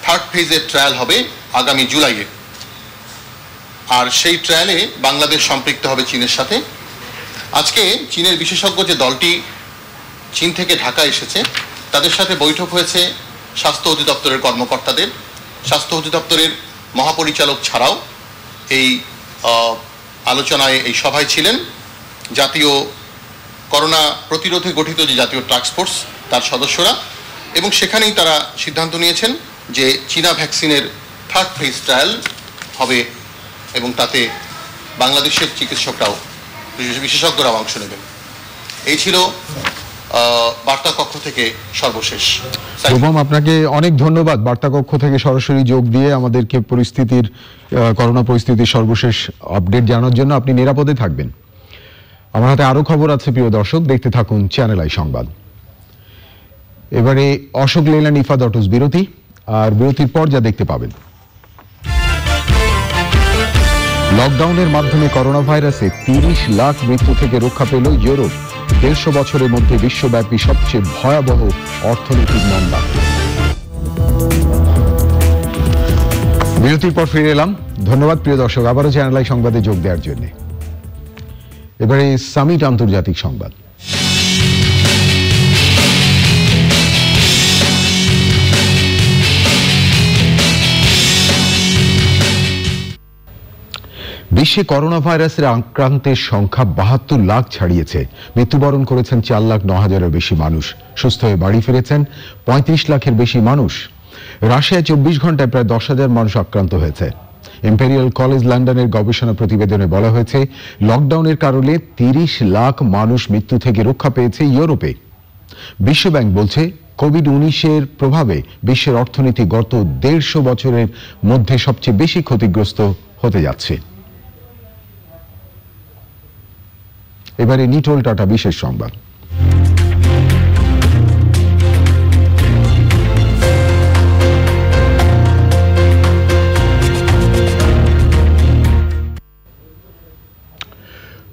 3rd ফেজের ট্রায়াল হবে আগামী জুলাইয়ে। আর সেই ট্রায়ালে বাংলাদেশ সম্পৃক্ত হবে চীনের সাথে। আজকে চীনের বিশেষজ্ঞ যে দলটি চীন থেকে ঢাকা এসেছে তাদের সাথে বৈঠক হয়েছে স্বাস্থ্য অধিদপ্তরের কর্মকর্তাদের। স্বাস্থ্য অধিদপ্তরের মহাপরিচালক ছাড়াও এই আলোচনায়, এই সভায় ছিলেন জাতীয় করোনা প্রতিরোধে গঠিত যে জাতীয় টাস্কফোর্স তার সদস্যরা, এবং সেখানেই তারা সিদ্ধান্ত নিয়েছেন যে চীনা ভ্যাকসিনের 3rd ফেজ ট্রায়াল হবে এবং তাতে বাংলাদেশের চিকিৎসকরাও, বিশেষজ্ঞরাও অংশ নেবেন। এই ছিল বার্তা কক্ষ থেকে সর্বশেষ। শুভম, আপনাকে অনেক ধন্যবাদ বার্তা কক্ষ থেকে সরাসরি যোগ দিয়ে আমাদেরকে করোনা পরিস্থিতির সর্বশেষ আপডেট জানার জন্য। আপনি নিরাপদে থাকবেন। আমার হাতে আরো খবর আছে প্রিয় দর্শক, দেখতে থাকুন চ্যানেল আই সংবাদ। এবারে অশোক লেল্যান্ড ইফাদ অটোস বিরতি, আর বিরতির পর যা দেখতে পাবেন। লকডাউনের মাধ্যমে করোনা ভাইরাসে 30 লাখ মৃত্যু থেকে রক্ষা পেল ইউরোপ। 150 বছরের মধ্যে বিশ্বব্যাপী সবচেয়ে ভয়াবহ অর্থনৈতিক মন্দা। বিরতির পর ফিরে এলাম। ধন্যবাদ প্রিয় দর্শক আবারও চ্যানেল আই সংবাদে যোগ দেওয়ার জন্য। এবারে সামিট আন্তর্জাতিক সংবাদ। বিশ্বে করোনা ভাইরাসের আক্রান্তের সংখ্যা 72 লাখ ছাড়িয়েছে। মৃত্যুবরণ করেছেন 4,09,000-এর বেশি মানুষ। সুস্থ হয়ে বাড়ি ফিরেছেন 35 লাখের বেশি মানুষ। রাশিয়ায় 24 ঘন্টায় প্রায় 10,000 মানুষ আক্রান্ত হয়েছে। ইম্পেরিয়াল কলেজ লন্ডনের গবেষণা প্রতিবেদনে বলা হয়েছে, লকডাউনের কারণে 30 লাখ মানুষ মৃত্যু থেকে রক্ষা পেয়েছে ইউরোপে। বিশ্বব্যাংক বলছে, কোভিড-19-এর প্রভাবে বিশ্বের অর্থনীতি গত 150 বছরের মধ্যে সবচেয়ে বেশি ক্ষতিগ্রস্ত হতে যাচ্ছে। এবারে নিটোল টাটা বিশেষ সংবাদ।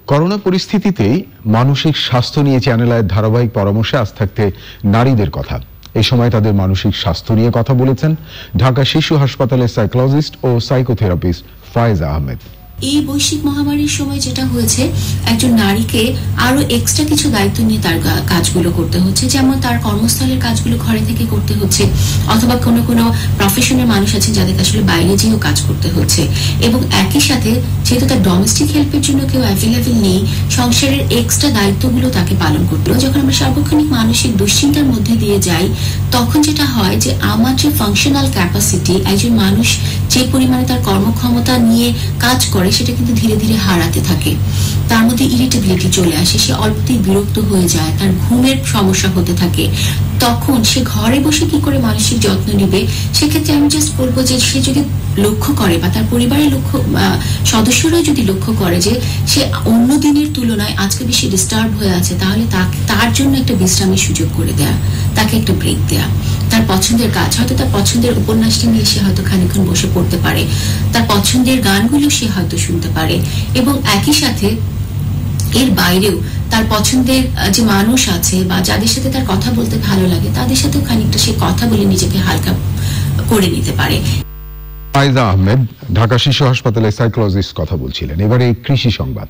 করোনা পরিস্থিতিতেই মানসিক স্বাস্থ্য নিয়ে চ্যানেল আইয়ের ধারাবাহিক পরামর্শে আজ থাকতে নারীদের কথা। এই সময় তাদের মানসিক স্বাস্থ্য নিয়ে কথা বলেছেন ঢাকা শিশু হাসপাতালের সাইকোলজিস্ট ও সাইকোথেরাপিস্ট ফায়েজা আহমেদ। এই বৈশ্বিক মহামারীর সময় যেটা হয়েছে, একজন নারীকে আরো এক্সট্রা কিছু দায়িত্ব নিয়ে তার কাজগুলো করতে হচ্ছে, যেমন তার কর্মস্থলের কাজগুলো ঘরে থেকে করতে হচ্ছে, অথবা কোনো কোনো প্রফেশনের মানুষ আছেন যাদেরকে আসলে বাইরে যেও কাজ করতে হচ্ছে। এবং একই সাথে যেহেতু তার ডোমেস্টিক হেল্পের জন্য কেউ অ্যাভেলেবেল নেই, সংসারের এক্সট্রা দায়িত্বগুলো তাকে পালন করতে হবে। যখন আমরা সার্বক্ষণিক মানসিক দুশ্চিন্তার মধ্যে দিয়ে যাই, তখন যেটা হয় যে আমার যে ফাংশনাল ক্যাপাসিটি, একজন মানুষ যে পরিমাণে তার কর্মক্ষমতা নিয়ে কাজ করে সেটা কিন্তু ধীরে ধীরে হারাতে থাকে। তার মধ্যে ইরিটেবিলিটি চলে আসে, সে অল্পতেই বিরক্ত হয়ে যায়, তার ঘুমের সমস্যা হতে থাকে। তখন সে ঘরে বসে কি করে মানসিক যত্ন নেবে? সেক্ষেত্রে আমি জাস্ট বলবো যে সে যদি লক্ষ্য করে বা তার পরিবারের সদস্যরাও যদি লক্ষ্য করে যে সে অন্য দিনের তুলনায় আজকে বেশি ডিস্টার্ব হয়ে আছে, তাহলে তার জন্য একটা বিশ্রামের সুযোগ করে দেয়া, তাকে একটা ব্রেক দেয়া। তার পছন্দের কাজ, হয়তো তার পছন্দের উপন্যাসটা নিয়ে সে হয়তো খানিকক্ষণ বসে পড়তে পারে, তার পছন্দের গানগুলো সে হয়তো শুনতে পারে। এবং একই সাথে এর বাইরেও তার পছন্দের যে মানুষ আছে বা যাদের সাথে তার কথা বলতে ভালো লাগে, তাদের সাথেও খানিকটা সে কথা বলে নিজেকে হালকা করে নিতে পারে। ফায়েজা আহমেদ ঢাকা শিশু হাসপাতালের সাইকোলজিস্ট কথা বলছিলেন। এবারে কৃষি সংবাদ।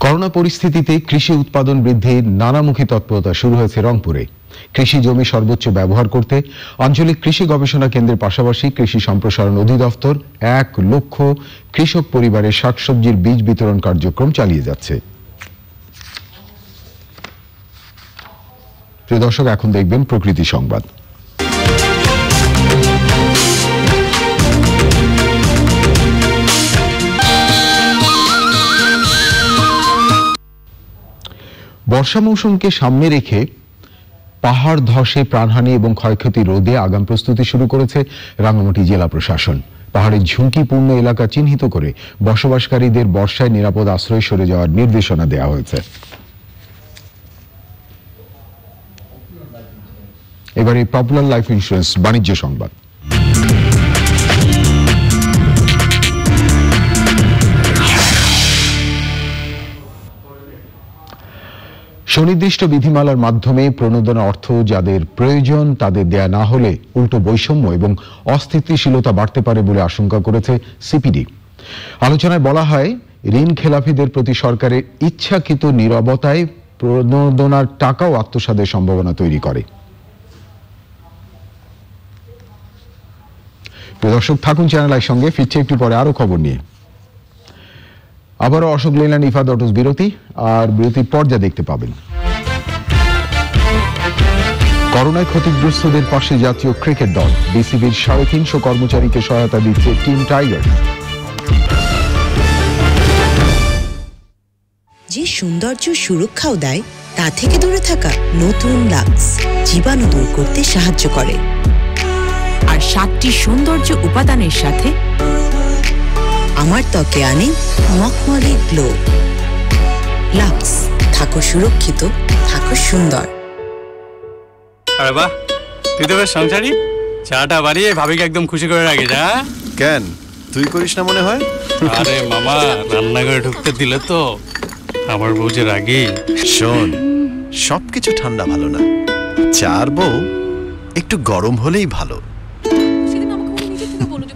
করোনা পরিস্থিতিতে কৃষি উৎপাদন বৃদ্ধির নানামুখী তৎপরতা শুরু হয়েছে রংপুরে। কৃষি জমি সর্বোচ্চ ব্যবহার করতে আঞ্চলিক কৃষি গবেষণা কেন্দ্রের পাশাপাশি কৃষি সম্প্রসারণ অধিদপ্তর 1 লক্ষ কৃষক পরিবারের শাকসবজির বীজ বিতরণ কার্যক্রম চালিয়ে যাচ্ছে। প্রিয় দর্শক, এখন দেখবেন প্রকৃতি সংবাদ। বর্ষা মৌসুমকে সামনে রেখে পাহাড় ধসে প্রাণহানি এবং ক্ষয়ক্ষতি রোধে আগাম প্রস্তুতি শুরু করেছে রাঙ্গামাটি জেলা প্রশাসন। পাহাড়ের ঝুঁকিপূর্ণ এলাকা চিহ্নিত করে বসবাসকারীদের বর্ষায় নিরাপদ আশ্রয় সরে যাওয়ার নির্দেশনা দেওয়া হয়েছে। এবারে পপুলার লাইফ ইন্স্যুরেন্স বাণিজ্য সংবাদ। সুনির্দিষ্ট বিধিমালার মাধ্যমে প্রণোদনা অর্থ যাদের প্রয়োজন তাদের দেয়া না হলে উল্টো বৈষম্য এবং অস্থিতিশীলতা বাড়তে পারে বলে আশঙ্কা করেছে সিপিডি। আলোচনায় বলা হয়, ঋণ খেলাপিদের প্রতি সরকারের ইচ্ছাকৃত নীরবতায় প্রণোদনার টাকাও আত্মসাতের সম্ভাবনা তৈরি করে। দর্শক থাকুন চ্যানেল আইর সঙ্গে, ফিরছে একটু পরে আরো খবর নিয়ে। আবারও অশোক লেল্যান্ড ইফাদ অটোস বিরতি, আর বিরতির পর যা দেখতে পাবেন। করোনায় ক্ষতিগ্রস্তদের পাশে জাতীয় ক্রিকেট দল। বিসিবির 350 কর্মচারীকে সহায়তা দিচ্ছে টিম টাইগার। যে সৌন্দর্য সুরক্ষাও দেয় তা থেকে দূরে থাকা নতুন লাক্স জীবাণু দূর করতে সাহায্য করে। আর 7টি সৌন্দর্য উপাদানের সাথে আমার ত্বকে আনে মখমলি গ্লো। লাক্স, থাকো সুরক্ষিত, থাকো সুন্দর। আরে বাহ, তুই তো বেশ সংসারী। চাটা বাড়িয়ে ভাবিকে একদম খুশি করে রাখিস। হ্যাঁ কেন, তুই করিস না মনে হয়? আরে মামা, রান্নাঘরে ঢুকতে দিলে তো আমার বউ যে রাগি। শোন, সবকিছু ঠান্ডা ভালো না, চার বউ একটু গরম হলেই ভালো। সেদিন আমাকে নিজে থেকে বলো যে